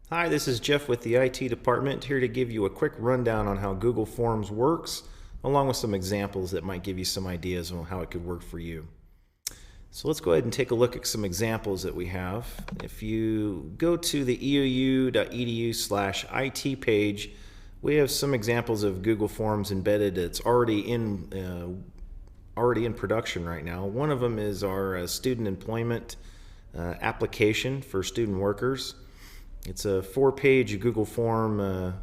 Hi, this is Jeff with the IT department, here to give you a quick rundown on how Google Forms works, along with some examples that might give you some ideas on how it could work for you. So let's go ahead and take a look at some examples that we have. If you go to the eou.edu/IT page, we have some examples of Google Forms embedded. It's already in production right now. One of them is our student employment application for student workers. It's a 4-page Google form,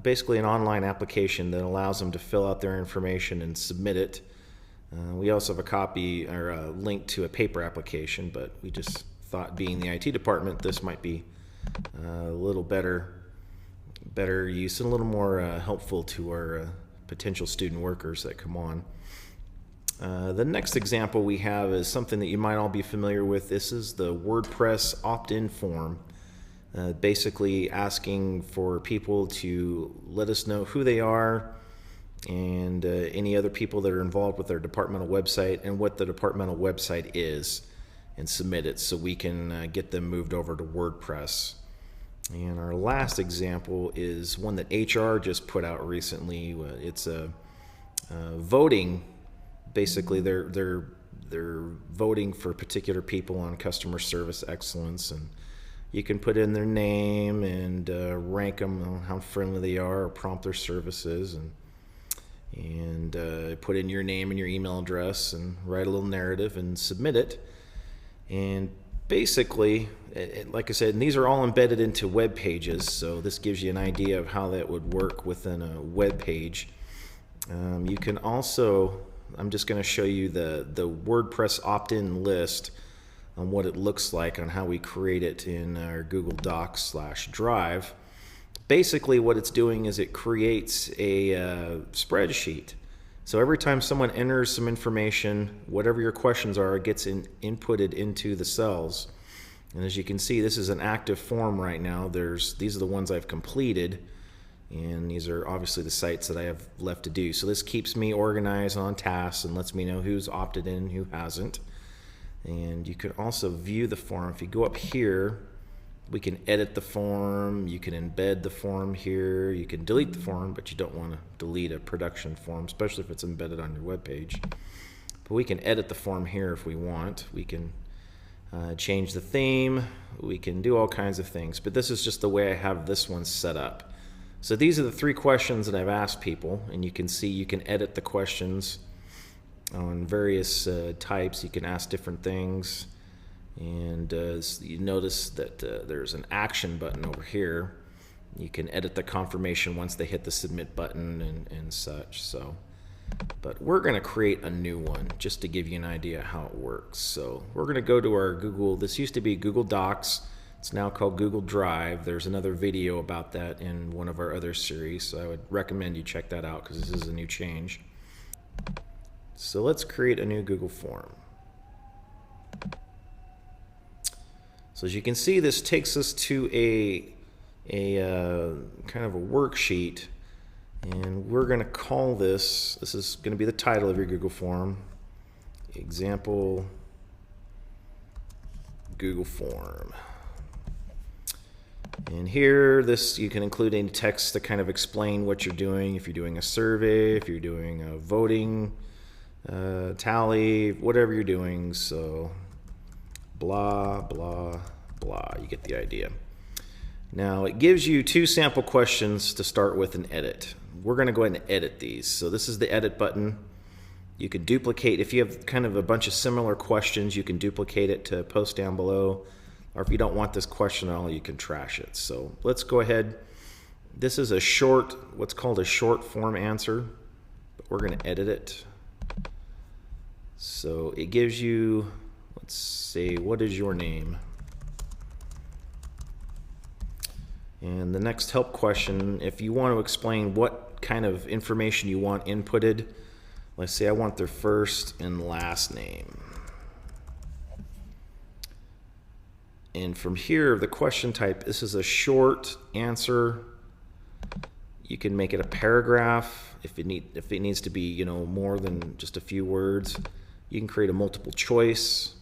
basically an online application that allows them to fill out their information and submit it. We also have a copy or a link to a paper application, but we just thought, being the IT department, this might be a little better use and a little more helpful to our potential student workers that come on. The next example we have is something that you might all be familiar with. This is the WordPress opt-in form. Basically asking for people to let us know who they are and any other people that are involved with their departmental website and what the departmental website is, and submit it so we can get them moved over to WordPress. And our last example is one that HR just put out recently. It's a voting. Basically, they're voting for particular people on customer service excellence, and you can put in their name and rank them on how friendly they are, or prompt their services, and put in your name and your email address and write a little narrative and submit it. And basically, like I said, and these are all embedded into web pages, so this gives you an idea of how that would work within a web page. You can also, I'm just going to show you the WordPress opt-in list on what it looks like, on how we create it in our Google Docs/Drive. Basically what it's doing is it creates a spreadsheet. So every time someone enters some information, whatever your questions are, it gets inputted into the cells. And as you can see, this is an active form right now. These are the ones I've completed, and these are obviously the sites that I have left to do. So this keeps me organized on tasks and lets me know who's opted in and who hasn't. And you can also view the form. If you go up here, we can edit the form, you can embed the form here, you can delete the form, but you don't want to delete a production form, especially if it's embedded on your web page. But we can edit the form here if we want. We can change the theme, we can do all kinds of things, but this is just the way I have this one set up. So these are the 3 questions that I've asked people, and you can see you can edit the questions on various types. You can ask different things, and you notice that there's an action button over here. You can edit the confirmation once they hit the submit button and such. So, but we're going to create a new one just to give you an idea how it works. So we're going to go to our Google. This used to be Google Docs. It's now called Google Drive. There's another video about that in one of our other series, so I would recommend you check that out because this is a new change. So let's create a new Google form. So as you can see, this takes us to a kind of a worksheet, and we're going to call this is going to be the title of your Google form, example Google form. And here, you can include any text to kind of explain what you're doing. If you're doing a survey, if you're doing a voting tally, whatever you're doing. So blah blah blah, you get the idea. Now it gives you 2 sample questions to start with and edit. We're going to go ahead and edit these. So this is the edit button. You can duplicate. If you have kind of a bunch of similar questions, you can duplicate it to post down below, or if you don't want this question at all, you can trash it. So let's go ahead. This is a short, what's called a short form answer, but we're going to edit it. So it gives you, let's say, what is your name? And the next help question, if you want to explain what kind of information you want inputted, let's say I want their first and last name. And from here, the question type, this is a short answer. You can make it a paragraph if it needs to be, you know, more than just a few words. You can create a multiple choice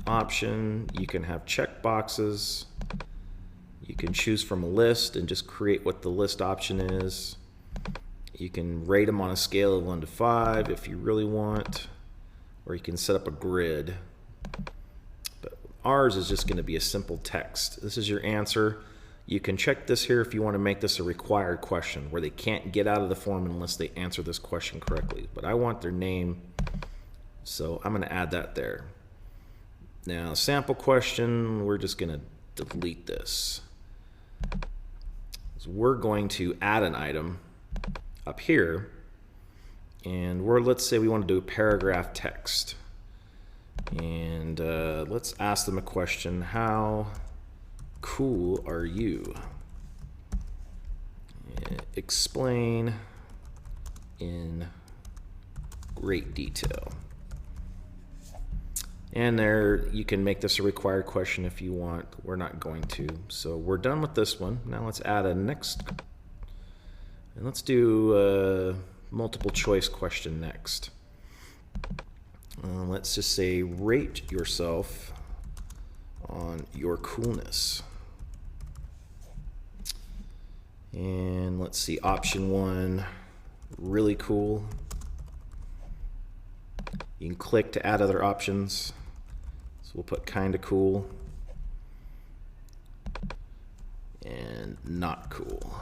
option. You can have check boxes. You can choose from a list and just create what the list option is. You can rate them on a scale of 1 to 5 if you really want, or you can set up a grid. But ours is just going to be a simple text. This is your answer. You can check this here if you want to make this a required question where they can't get out of the form unless they answer this question correctly. But I want their name, so I'm going to add that there. Now, sample question, we're just going to delete this. So we're going to add an item up here, and let's say we want to do a paragraph text. And let's ask them a question. How cool are you? Explain in great detail. And there, you can make this a required question if you want. We're not going to. So we're done with this one. Now let's add a next. And let's do a multiple choice question next. Let's just say, rate yourself on your coolness. And let's see, option 1, really cool. You can click to add other options. So we'll put kinda cool and not cool.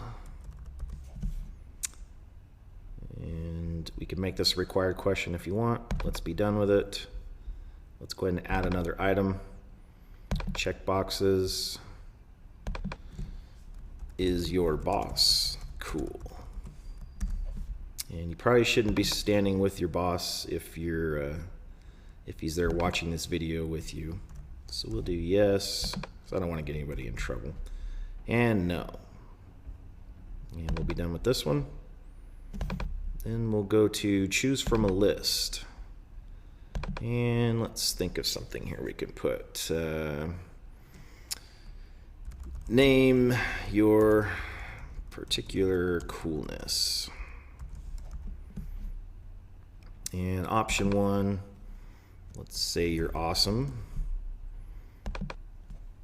And we can make this a required question if you want. Let's be done with it. Let's go ahead and add another item. Check boxes. Is your boss cool? And you probably shouldn't be standing with your boss if he's there watching this video with you. So we'll do yes, so I don't want to get anybody in trouble. And no. And we'll be done with this one. Then we'll go to choose from a list. And let's think of something here we can put. Name your particular coolness. And option 1, let's say you're awesome.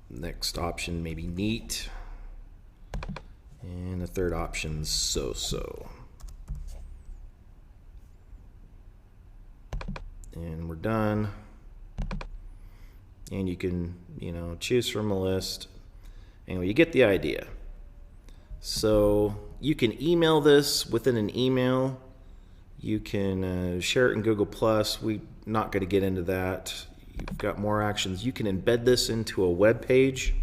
Next option, maybe neat. And the third option, so-so. And we're done. And you can, choose from a list. Anyway, you get the idea. So you can email this within an email. You can share it in Google+. We're not going to get into that. You've got more actions. You can embed this into a web page,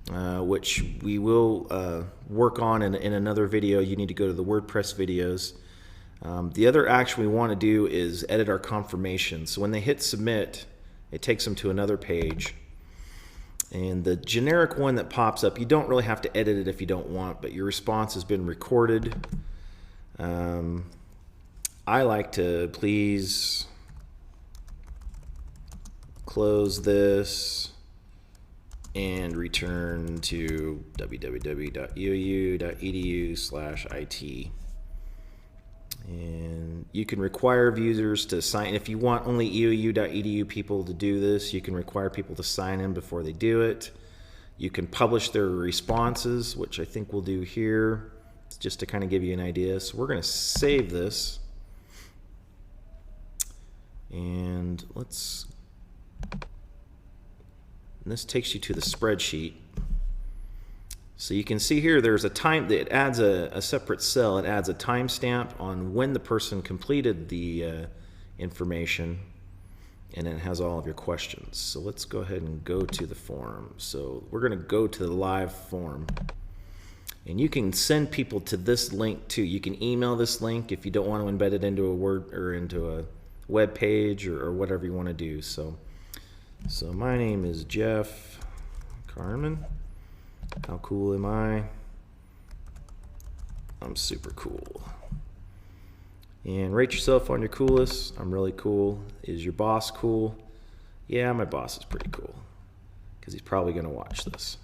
which we will work on in another video. You need to go to the WordPress videos. The other action we want to do is edit our confirmation. So when they hit submit, it takes them to another page. And the generic one that pops up, you don't really have to edit it if you don't want, but your response has been recorded. I like to please close this and return to www.eou.edu/it. And you can require users to sign. If you want only EOU.edu people to do this, you can require people to sign in before they do it. You can publish their responses, which I think we'll do here, just to kind of give you an idea. So we're going to save this. And this takes you to the spreadsheet. So you can see here there's a time, it adds a separate cell. It adds a timestamp on when the person completed the information, and it has all of your questions. So let's go ahead and go to the form. So we're going to go to the live form. And you can send people to this link too. You can email this link if you don't want to embed it into a Word or into a web page or whatever you want to do. So my name is Jeff Carmen. How cool am I? I'm super cool. And rate yourself on your coolest. I'm really cool. Is your boss cool? Yeah, my boss is pretty cool, because he's probably going to watch this.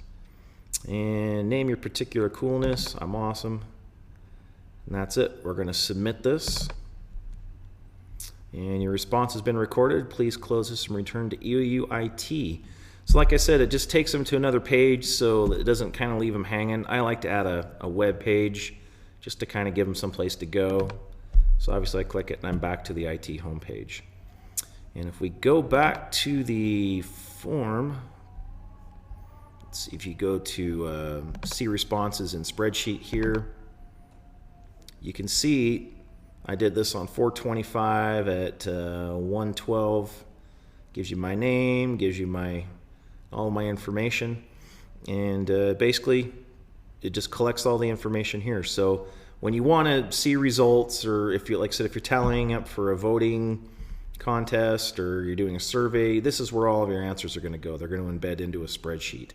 And name your particular coolness. I'm awesome. And that's it. We're going to submit this. And your response has been recorded. Please close this and return to EOU IT. So like I said, it just takes them to another page so it doesn't kind of leave them hanging. I like to add a web page just to kind of give them some place to go. So obviously I click it and I'm back to the IT homepage. And if we go back to the form, let's see, if you go to see responses in Spreadsheet here, you can see I did this on 425 at 112. Gives you my name, gives you all my information, and basically it just collects all the information here. So when you want to see results, or if you, like I said, if you're tallying up for a voting contest or you're doing a survey, this is where all of your answers are going to go. They're going to embed into a spreadsheet.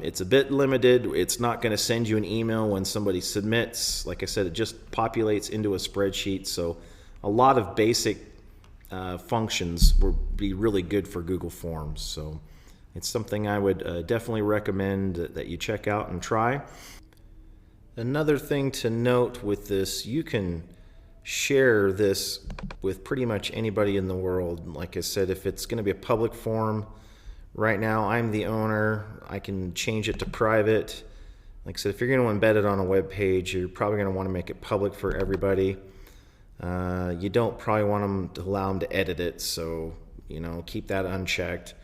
It's a bit limited. It's not going to send you an email when somebody submits. Like I said, it just populates into a spreadsheet. So a lot of basic functions would be really good for Google Forms. So it's something I would definitely recommend that you check out and try. Another thing to note with this, you can share this with pretty much anybody in the world. Like I said, if it's going to be a public form, right now I'm the owner, I can change it to private. Like I said, if you're going to embed it on a web page, you're probably going to want to make it public for everybody. You don't probably want them to allow them to edit it, so keep that unchecked.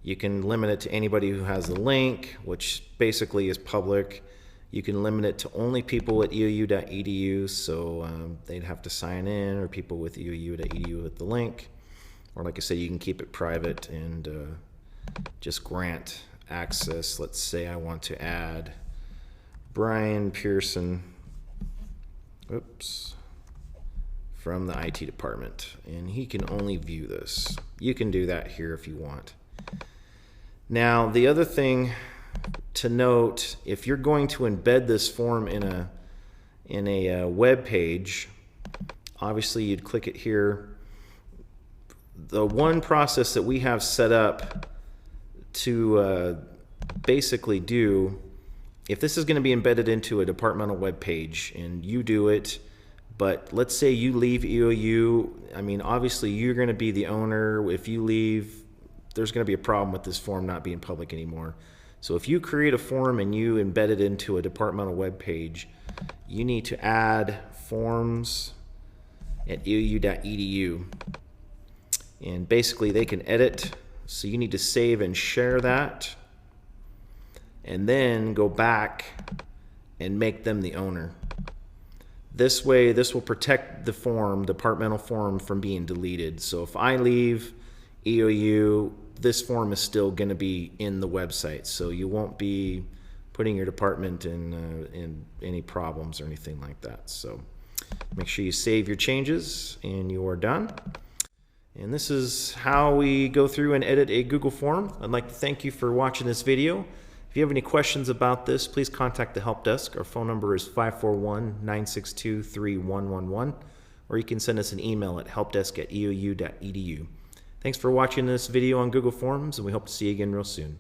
You can limit it to anybody who has the link, which basically is public. You can limit it to only people at eou.edu, so they'd have to sign in, or people with eou.edu with the link. Or like I said, you can keep it private and just grant access. Let's say I want to add Brian Pearson, from the IT department, and he can only view this. You can do that here if you want. Now, the other thing to note, if you're going to embed this form in a web page, obviously you'd click it here. The one process that we have set up to basically do, if this is going to be embedded into a departmental web page and you do it, but let's say you leave EOU, I mean, obviously you're going to be the owner. If you leave, there's going to be a problem with this form not being public anymore. So if you create a form and you embed it into a departmental web page, you need to add forms at eou.edu. And basically they can edit, so you need to save and share that, and then go back and make them the owner. This way, this will protect the form, departmental form, from being deleted. So if I leave EOU, this form is still going to be in the website. So you won't be putting your department in any problems or anything like that. So make sure you save your changes and you are done. And this is how we go through and edit a Google form. I'd like to thank you for watching this video. If you have any questions about this, please contact the help desk. Our phone number is 541-962-3111, or you can send us an email at helpdesk@eou.edu. Thanks for watching this video on Google Forms, and we hope to see you again real soon.